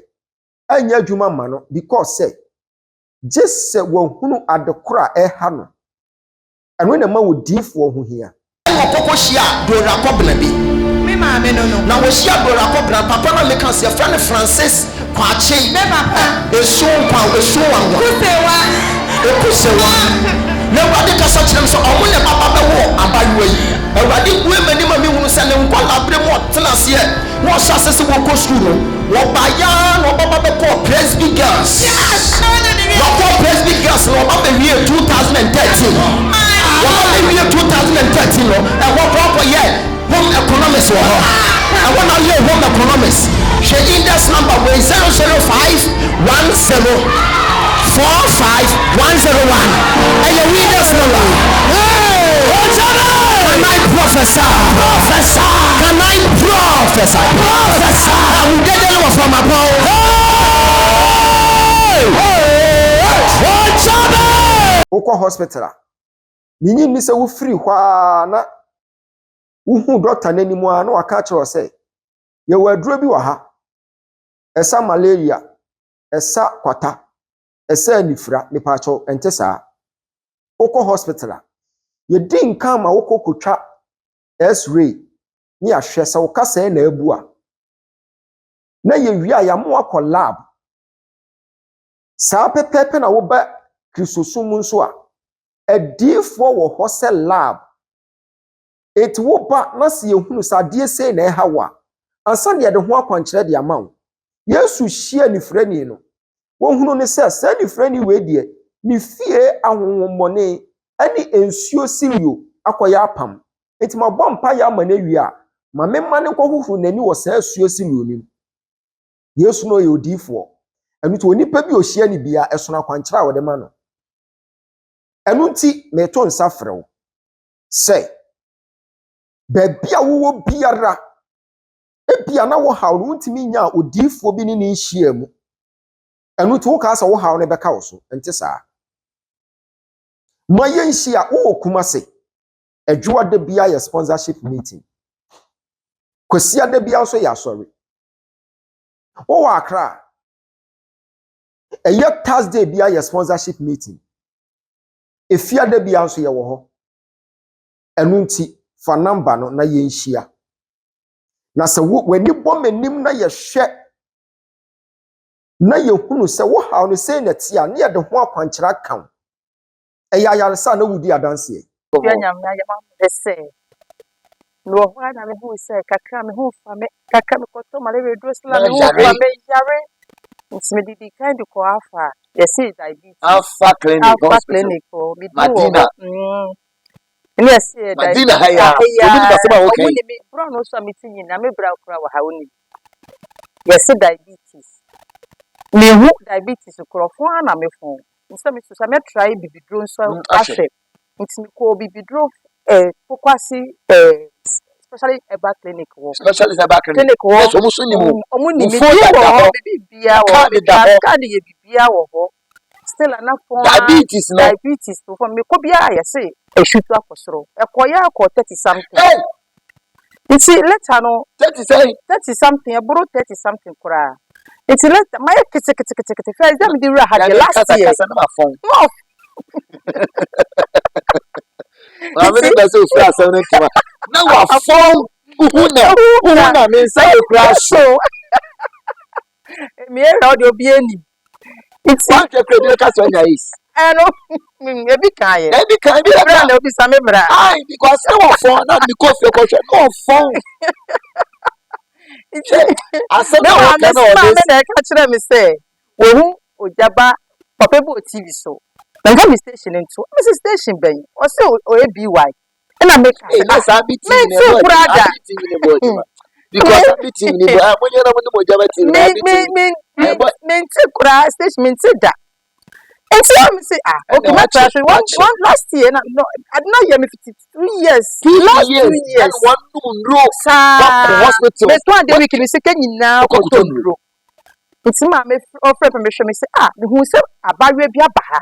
anya adwuma ma no because say just wɔhunu adekora ɛha no. Ɛno na ma wo diifoɔ ho hia. Ọkọkọ hyia dora kọbena bi. Me maame no no. Na wo hyia dora kọbena papa na me kan se friend Francis Kwache. Me papa. Esu wanwa. Kusewa. Ekusewa. Na wade kasa kyerem so omo ne papa be wo abayewa yi. Awade kuwe mani ma me hunu se ne nkwa labre mo tena se wo hya sese wo ko school no. Wo ba ya no baba be ko Presby Girls. Yes. Wo ko Presby Girls no baba be 2013. What we year 2013 no and what proper year home economics were I want to hear home economics she index number was 005104510 and your index number can I professor can I professor I will get them from above Oko hospital. Minyi ni se wo free hwa na uhu doctor nanimu a na waka kyerɛ sɛ ye waduro bi wɔ ha esa malaria esa kwata esa anifra nipa kyɛw ente saa wokɔ hospital ye di nka ma wokɔ kotwa x-ray ni ahwɛ sɛ woka sɛ na abu a na ye wi a ya mo akɔ lab saa pepepe na wo ba krisosum nso a edifo wo hose lab it wo ba na se ehunu sade sei na ɛha wa ansa de de ho akwankyerɛ de ama wo Yesu hyia ni frani no wo hunu ne sɛ ni frani we de ni fie ahonhommɔne ani ensuo silio akoya apam enti ma bɔ mpa ya ma na wi a ma memma ne kɔhuhuru nani wɔ saa suo silio nim Yesu no yɛ odifo enu to onipa bi ohyia ni bia ɛsono akwankyerɛ a wo de ma no enu nti meto nsa frɛw sɛ baabi a wo biara ebia na wo haw no ntimi nya odifo bi ne nhia mu enu to wo ka sa wo haw ne bɛka wo so enti saa ma yenhia wo kumase adwuwa de bia yɛ sponsorship meeting kwasia de bia so yɛ asɔre wo wa akra ɛyɛ Thursday bia yɛ sponsorship meeting efia de bia so yɛ wo ho enu nti fa number no na yenhia na sɛ w'ani bɔ m'anim na yɛhwɛ na yɛhunu sɛ wo haw no sei na tia na yɛde ho akwankyerɛ kan ɛyɛ ayaresa na wudi adanse nyam na yɛ ma de sɛ no ho na me hu sɛ kakra me hu fa me kakra me kɔtɔ malaria dros la me hu fa me yare nti me didi kind ko afa yɛsi diabetes Alpha Clinic Hospital me Madina yes, Madina haya. Obi ni basema okay. Bro no so meeting na me bra kura wa ha oni. Yes, diabetes. Me who diabetes crofo na me phone. Instead me so me try bibidro so ahwe. It's me ko bibidro fokwasi especially about clinic work. Especially about clinic Work. Yes, omuso ni mu. Omuni me Wo bibia wo. Ka de bibia wo. Still enough for diabetes no. Diabetes to for me ko bia ya say e shoot akosoro. E koya ko 30 something. Hey. You see later no 30 something, about 30 something kura. It's later my kete first them the had the last year. No. I mean that's so fast now our phone Una me say crash so. Me audio bi ani. It's one credit card when you is. No, ebi kan bi brand obi sa me bra. Ai because our phone na because your culture no phone. I said no I catch me say wo hu Ogyaba papa bo TV so. Na ga me station into. Me station ben. O say o ABY. Na make that's a bit because a bit when you know Ogyaba TV. Me kura station me da. And so I say okay my trash one last year no I did not hear me 2 years. Last 2 years. One no hospital. Me to ande week me say kan nyina ko to ndro. Nti ma me offer permission me say me hu say abawe bia ba ha.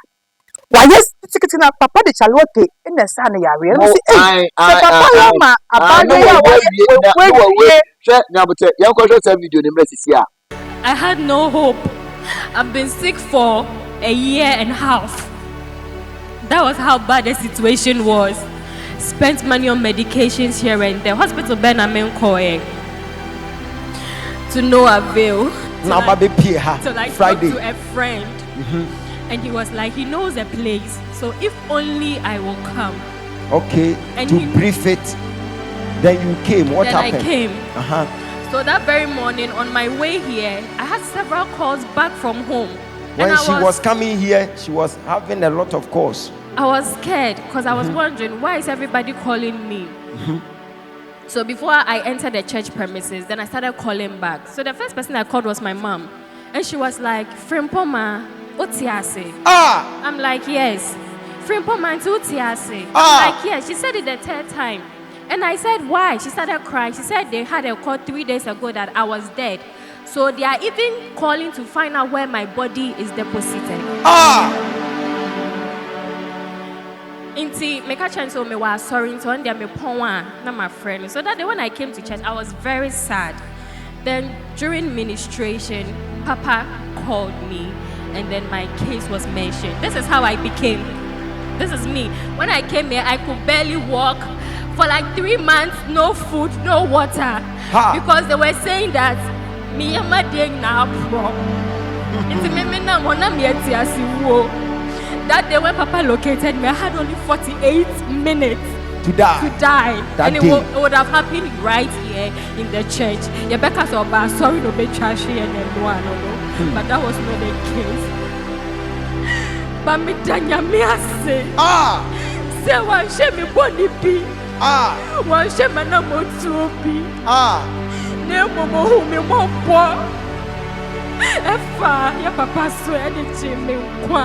Wa yes tikiti na papa de chalote e na sa na yare. Me say papa yo ma abawe ya we share na but yan ko show video ni message here. I had no hope. I've been sick for a year and a half. That was how bad the situation was. Spent money on medications here and there. Hospital Benjamin Koye. To no avail. So like Friday. Talk to a friend. And he was like, he knows a place. So if only I will come. Okay. And to brief it. Then you came. What happened? I came. So that very morning on my way here, I had several calls back from home. When she was coming here, she was having a lot of calls. I was scared because I was wondering, why is everybody calling me? So before I entered the church premises, then I started calling back. So the first person I called was my mom. And she was like, Frimpoma, Otiase. I'm like, yes. Frimpoma, Otiase. I'm like, yes. She said it the third time. And I said, why? She started crying. She said they had a call 3 days ago that I was dead. So they are even calling to find out where my body is deposited. Inti meka chance so me was sorry to on there me ponwa na my friend. So that day when I came to church, I was very sad. Then during ministration, Papa called me and then my case was mentioned. This is how I became. This is me. When I came here, I could barely walk. For like 3 months, no food, no water. Because they were saying that me and my day now pro. That day when Papa located me, I had only 48 minutes to die. And it would have happened right here in the church. Rebecca said, sorry to be trashy and everyone, but that was not the case. But me danya me say, say one shame me body be, one shame me no more to be, ne momo who me more poor. Efa, your papa so anything me kwa.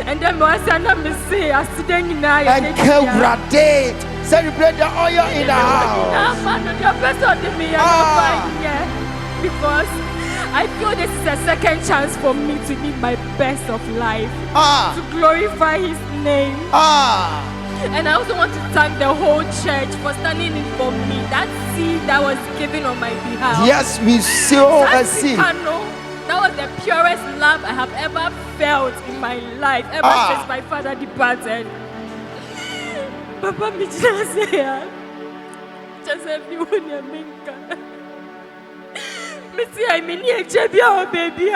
And then me say na me say accident na ya. And Kewrade celebrate the oil in the house. Man, your person to me because I feel this is a second chance for me to live my best of life, to glorify His name. And I also want to thank the whole church for standing in for me. That seed that was given on my behalf. Yes, we sow a seed. That was the purest love I have ever felt in my life, ever since my father departed. Papa, me just say, minka. Me see, I mean, you baby,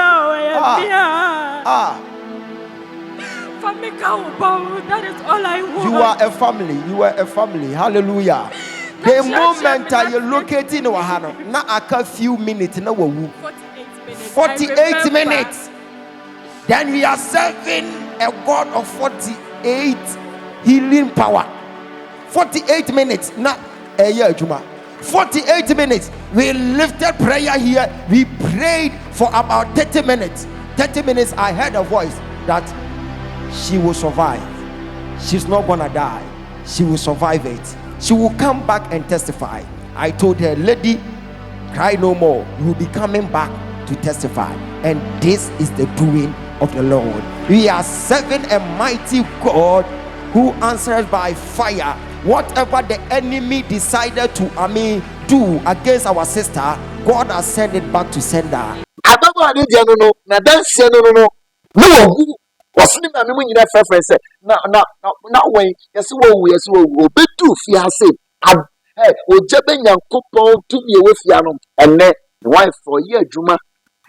that is all I want. You are a family. You are a family. Hallelujah. The moment that you're locating in Wahano, now a few minutes, no 48 minutes. Then we are serving a God of 48 healing power. 48 minutes, not a year, Juma. 48 minutes. We lifted prayer here. We prayed for about 30 minutes. 30 minutes, I heard a voice that she will survive. She's not gonna die. She will survive it. She will come back and testify. I told her, lady, cry no more. You will be coming back to testify. And this is the doing of the Lord. We are serving a mighty God who answers by fire. Whatever the enemy decided to do against our sister, God has sent it back to sender. Ababa ade dia no na dance no ogu wasini ma me nyina frefre se na wen yesi wo obedu fi ase Ogyaba Nyankopɔn tumi ewe fia no enne the wife for year adwuma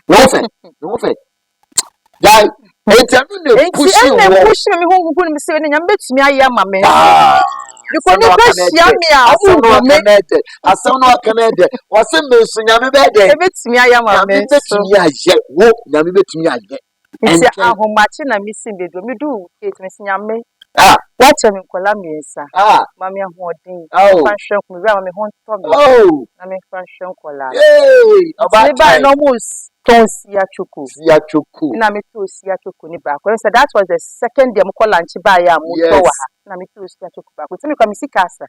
no fe dai etanu ne pushi wo me ho gugu ne se ne nyam betumi aye ama me because no question me afu me asem no akanede wase me sunyame be de betumi aye ama me betumi aye wo nyame betumi aye nti ahomache na misim bedo me do kete me sunyame watch me kola me nsa mami ahoden fashion ko me me ho to me na me fashion kola me ba no mus tonsia choku na me tonsia choku ni ba ko so that was the second day mo kola nchi ba ya mo to wa na me tonsia choku ba ko timi kwa misikasa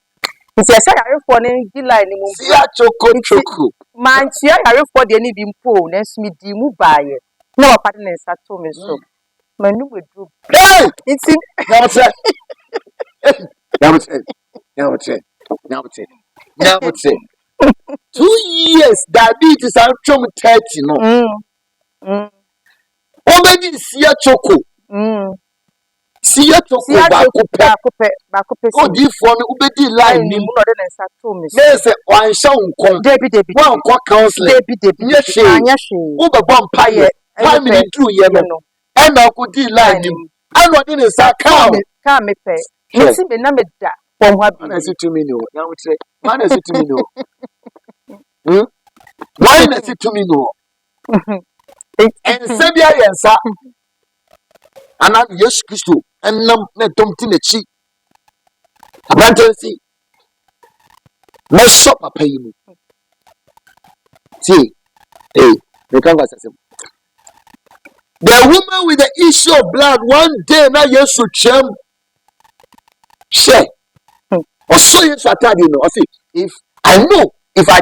nti ese yarefo ni July ni mo sia choku man tia yarefo de ni bi mpo na nsumi di mu ba ye na wa pade nsa to me so manu we do it's now 2 years diabetes and chom 30 no obedi sia choku ba kupe odi fo no obedi line ni mu no de nsa to me so me say wan sha nkon Debi wan kwa counseling nye she wo be bom paye 5 minutes through ye no e na ko di line ni ano de nsa ka me pe nti be na me da pom ha bi na si to me no na wutre man na si to me no why na si to me no en sebia yensa ana Yesu Kristo enam na domti na chi abantansi na shop papa yi mu see they can't go. The woman with the issue of blood one day na Yesu chem share also Yesu atade no I say if I know if I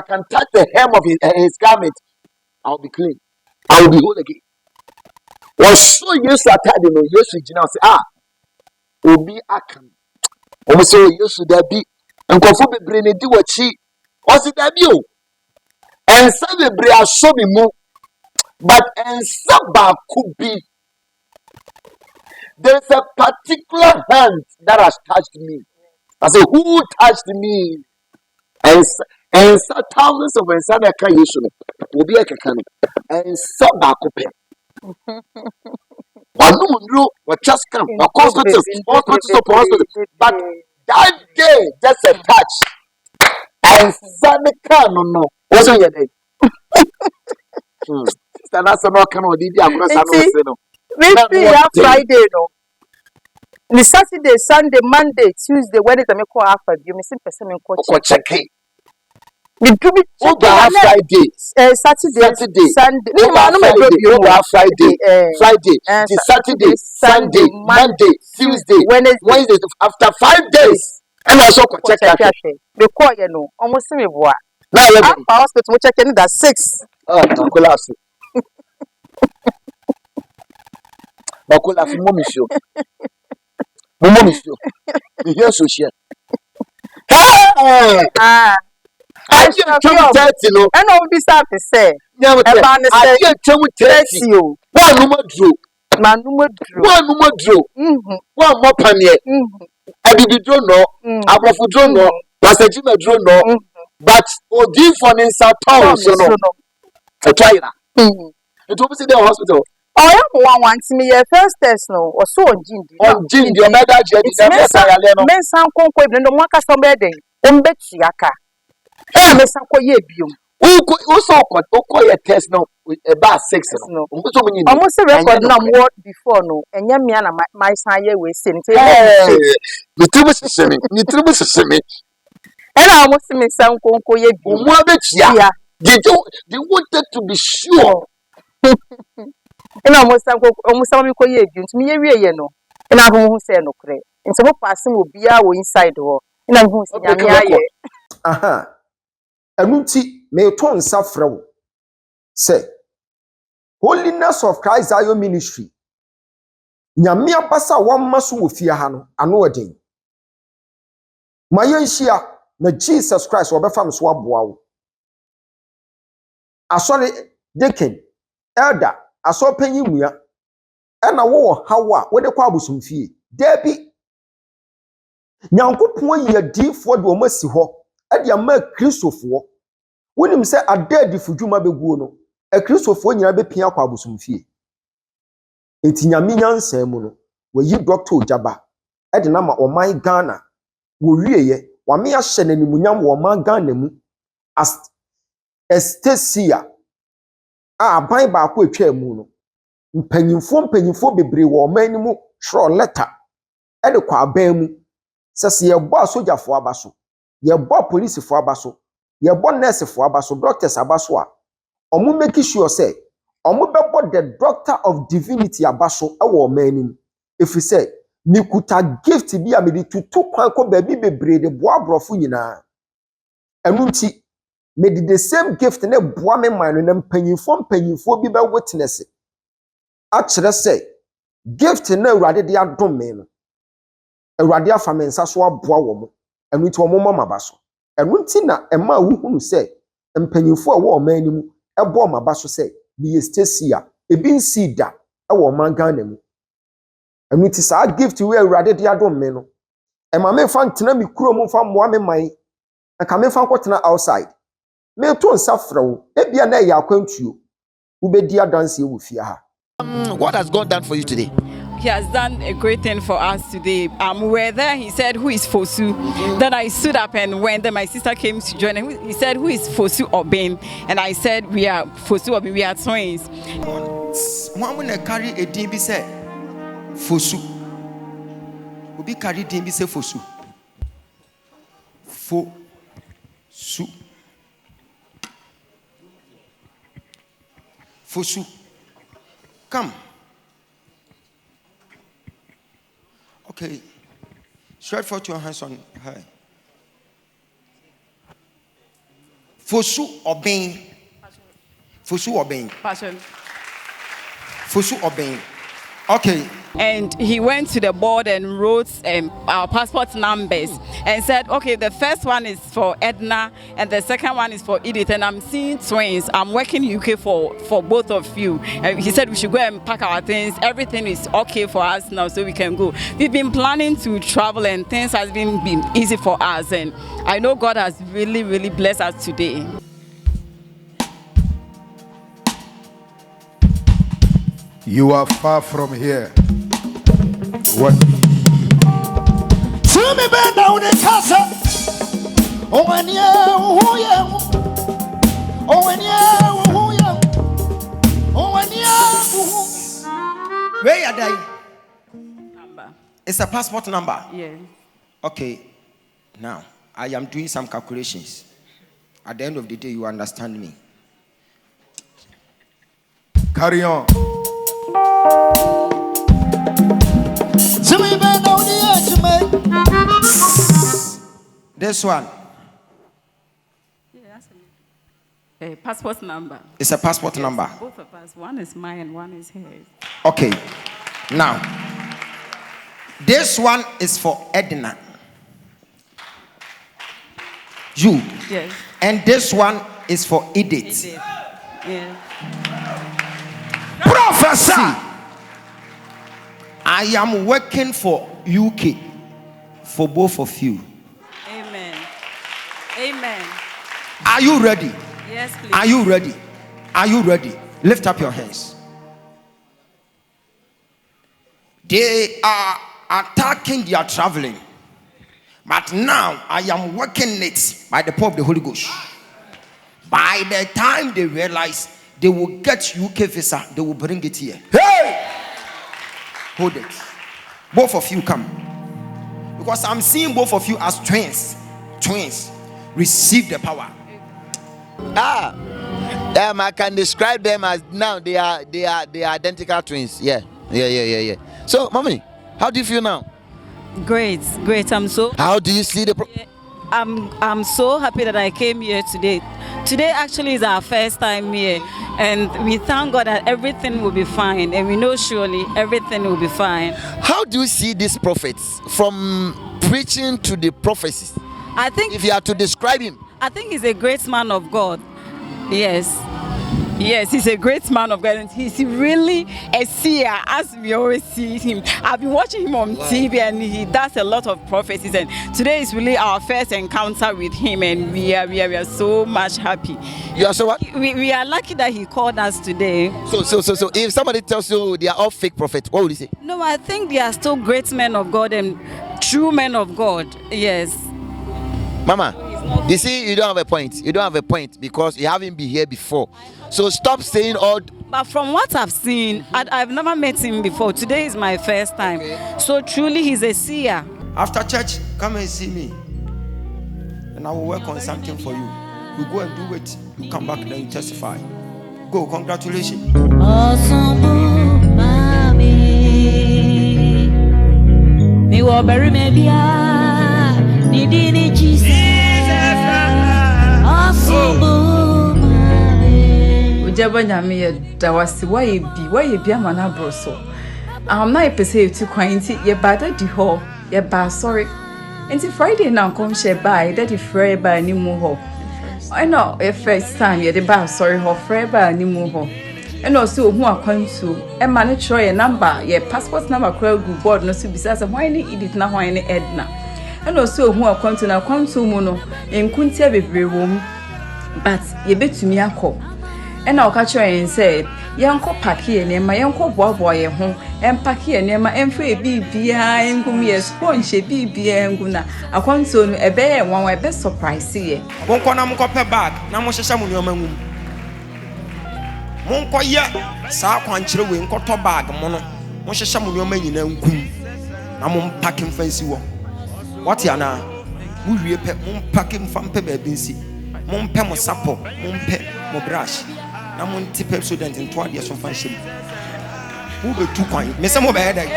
can touch the hem of his garment I'll be clean, I'll be whole again. Also Yesu atade no Yesu gina say obi akan o say Yesu da bi nkofo bebre ne di wachi o say da bi o ensa bebre aso bi mu but ensa ba kubi there's a particular hand that has touched me. I say who touched me? And thousands of ensa na kan Yesu no obi akeka no ensa ba kupe wanu munro wa just come wa hospital but that day just a touch ensa na kan no what's on your day sister na so no kan odi bi agro sa no se no we Friday no ni Saturday Sunday Monday Tuesday Wednesday me call after you me sim person me call check me do me Friday Saturday Sunday no Friday the Saturday Sunday Monday Tuesday Wednesday after 5 days and also check me call you know almost me boa na you hospital we check that 6 collapse bakola fi momi fio me here social I just 30 no and all be start to say I just 30 one number draw one more panye abidi draw no abofu draw no wasajima draw no but odi for ninsa town so no try that it will be the hospital one me your first test no or so on gin the omega jet the men san konko e no mwaka so beden ombetu yaka me san ko ye biom who so ko test no about 6 no almost record na word before no enya me na my san ye we say ni tribu sisemi And I almost see me some conco ye Umwabetia. They wanted to be sure. And almost some ko ye to me ye no. And I won't say no cray. And so passing will be our inside door. And I'm going to Break a record. Aha. Anuti me ton safra say Holiness of Christ Zion Ministry. Nyame abasa wamma so wo fie ha no ano odin. Mayenhia na Jesus Christ obefa me so aboa wo. Asori deacon, elder, aso panyin mua. E na wo hawa wo de kwa abusum fie. Debi. Nyankopon yi adifo de o masi ho. E de ama Kristofo. Wonim se adadi fudwuma beguo no. E Kristofo nyina bepia kwa abusum fie. Enti nyame nyansa mu no wayi Dr. Ogyaba e de na ma oman Ghana wo wieye wa me ahye nanimunyam wo oman Ghana mu as estasia aban ba ko atwa mu no mpanyimfo bebre wo oman ni mu shro letter e de kwa aban mu sese ye bo asojafo abaso ye bo policefo abaso ye bo nursefo abaso doctors abaso a omo make sure say omo bebo the doctor of divinity abaso ewo manim if you say me kuta gift bi a me di tutu kwan ko ba bi bebre de boa brofo nyina enu nti me di the same gift na boa me man no na mpanyimfo bi ba witness a kire say gift na awurade de adom me no awurade afa me nsa so aboa wo mo enu nti omo mama baso enu nti na ema wuhunu say mpanyimfo a wo manim ebo maba so say bi estasia ebi nsi da ewo man Ghana mu enu ti sa gift we awurade de adom me no e ma me fa ntena mi kuro mu fa moa me man e ka me fa kwotena outside me to nsa frewo e bia na ya akwantuo wo be di adanse e wo fia ha. What has God done for you today? He has done a great thing for us today. We were there. He said, "Who is Fosu?" Then I stood up and went. Then my sister came to join. And he said, "Who is Fosu Obin?" And I said, "We are Fosu Obin. We are twins." One when carry a DB say Fosu. We be carry DB say Fosu. Fosu. Fosu. Come. Okay. Stretch forth your hands on her. Fosu obeying. Fosu obeying. Passion. Fosu obeying. Okay. And he went to the board and wrote our passport numbers and said, "Okay, the first one is for Edna and the second one is for Edith. And I'm seeing twins. I'm working UK for both of you." And he said we should go and pack our things. Everything is okay for us now, so we can go. We've been planning to travel and things has been easy for us. And I know God has really, really blessed us today. You are far from here. What? To me bend down in casa. Oh, when you, oh, yeah. Oh, when you, oh, yeah. Oh, when you, where are they? Number. It's a passport number. Yeah. Okay. Now, I am doing some calculations. At the end of the day, you understand me. Carry on. This one. Yeah, that's a passport number. It's a passport number. Both of us. One is mine and one is hers. Okay. Now, this one is for Edna. You. Yes. And this one is for Edith. Yeah. Professor, I am working for UK for both of you. Amen. Amen. Are you ready? Yes, please. Are you ready? Are you ready? Lift up your hands. They are attacking their traveling. But now I am working it by the power of the Holy Ghost. By the time they realize they will get UK visa, they will bring it here. Hey! Hold it. Both of you come. Because I'm seeing both of you as twins. Twins. Receive the power. I can describe them as now they are identical twins. Yeah. So, mommy, how do you feel now? Great. How do you see the? I'm so happy that I came here today. Today actually is our first time here, and we thank God that everything will be fine, and we know surely everything will be fine. How do you see these prophets from preaching to the prophecies? I think, if you are to describe him, I think he's a great man of God. Yes, he's a great man of God, and he's really a seer, as we always see him. I've been watching him on TV, and he does a lot of prophecies. And today is really our first encounter with him, and we are so much happy. You are so what? We are lucky that he called us today. So if somebody tells you they are all fake prophets, what would you say? No, I think they are still great men of God and true men of God. Yes. Mama, you see, you don't have a point. You don't have a point because you haven't been here before. So stop saying all. But from what I've seen, I've never met him before. Today is my first time. So truly, he's a seer. After church, come and see me, and I will work on something for you. You go and do it. You come back, then you testify. Go, congratulations. Awesome, mommy. Me wa bury me bia. Ni Jesus. Awesome. Ogyaba nyame ye dawasi waye bi amana broso na epese etu kwan nti ye bada di ho ye ba sorry nti Friday na kom she ba that the free ba ni mu ho I know first time ye the ba sorry ho free ba ni mu ho and also ohu akwantu e ma ne tro ye number ye passport number kra gu board no so bisa se hwan ni Edith na hwan ni Edna and also ohu akwantu na akwantu mu no enkuntia bebre wom but ye betumi akọ and I'll catch you and say, Yanko Paki and Emma, Yanko Boy, home, and Paki and Emma, and free BB, and Gumi, a sponge, BB, and Guna. I want to a bear one my best surprise. See, won't call them copper bag. Now, Moshamu, your man. Monko ya, Sa Quanchero, and cotton bag, Mono, Moshamu, your man, and Gum. I'm packing fancy work. What yana? We repair packing from Pebble Bincy. Mon pemo sapo, mon pe, mo brush. Na mon tipe student in 2 years from function. Who be too quiet? Me some obey that.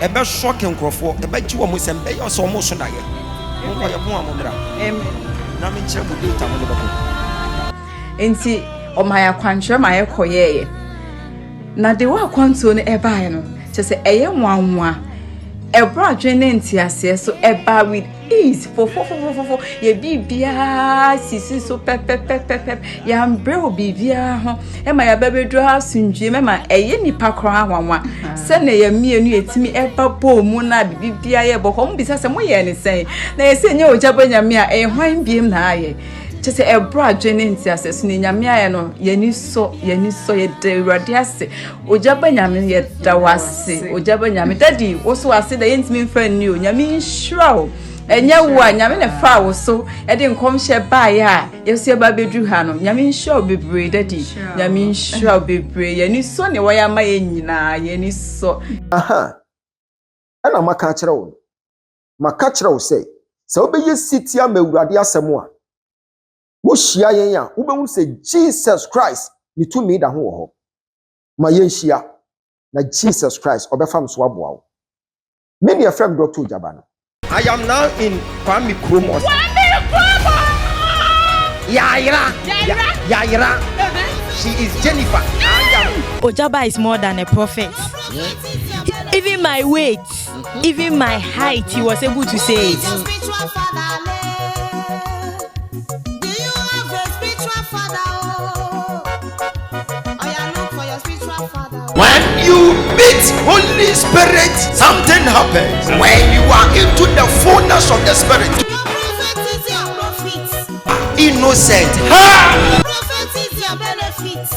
A be shocking crofo, a be you almost and be also almost so that. Mon kwa yabu amondra. Na me nche bu data mo bako. Enti o my akwantre my ekoye. Na de wa kwanto no e bae no. Che se eye nwanwa. Ebra adwene ntiase so eba with ease for ye bibia sisi so pep ya mbre obibia ho e ma ya babedru asundwe mema eye nipa kro anwanwa se na ye mienu etimi eba bomu na bibia ye bo ho mbisa se moye ne sen na ye se nye Ogyaba nyame a e hwan biem na aye chese ebra adwene ntiase so ne nyame aye no ye ni so ye de Awurade ase Ogyaba nyame ye dawase Ogyaba nyame dadi wo so ase da yentimi mfa ni o nyame nhyira enya wo nyame ne fa wo so e de nkom hye bae a yesu ba bedru ha no nyame nhyira bebre dadi nyame nhyira bebre ye ni so ne wo ya ma ye nyina ye ni so ana maka kire wo say se obeye sitia ma Awurade asem a wo hia yen a wo behu say Jesus Christ ni tumi da ho wo ho ma yen hia na Jesus Christ obefam so aboa wo me ne friend Dr. Ogyaba no I am now in Kwame Promos. Yaira. She is Jennifer. Ogyaba is more than a prophet. Even my weight, even my height, he was able to say it. When you meet Holy Spirit, something happens. When you are into the fullness of the Spirit, Your prophet is your profit. innocent. Your prophet is your benefit.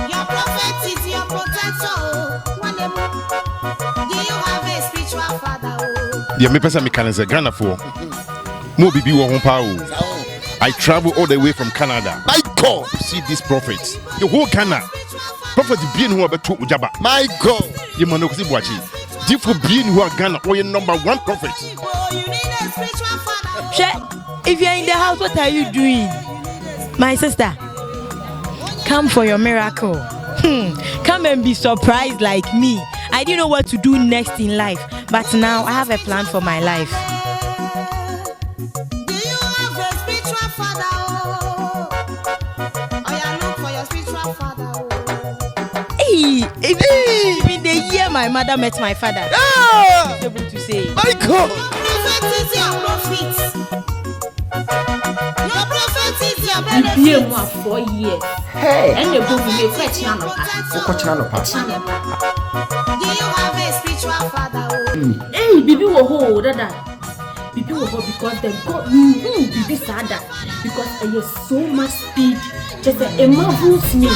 Your prophet is your protector. Do you have a spiritual father? The me person me Canada Ghana for. Mo bibi wo ho pa o. I travel all the way from Canada. My God, to see these prophets. The whole Ghana. Prophet being who about Ogyaba. My God, you man no see buachi. Different being who are Ghana or your number one prophet. If you're in the house, what are you doing? My sister, come for your miracle. Come and be surprised like me. I didn't know what to do next in life, but now I have a plan for my life. Do you have a spiritual father? Oh, yeah, look for your spiritual father. Even the year my mother met my father, I was able to say, My God! Prophet is your prophet. Your prophet is your Bibie benefit. mu 4 years. Hey. And the book me question no pa. Do you have a spiritual father? Hey, Bibi wo ho dada. Bibi wo ho because the God Bibi sada because I have so much speed. Just a marvels me.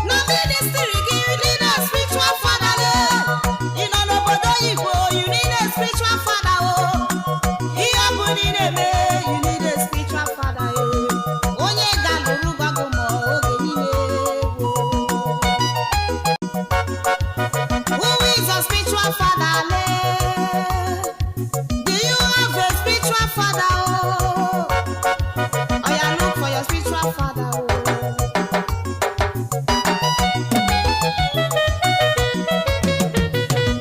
No ministry, you need a spiritual father. You know, nobody you need a spiritual father. You need a spiritual father. Onye galuru gwagomo oge niile. Who is a spiritual father?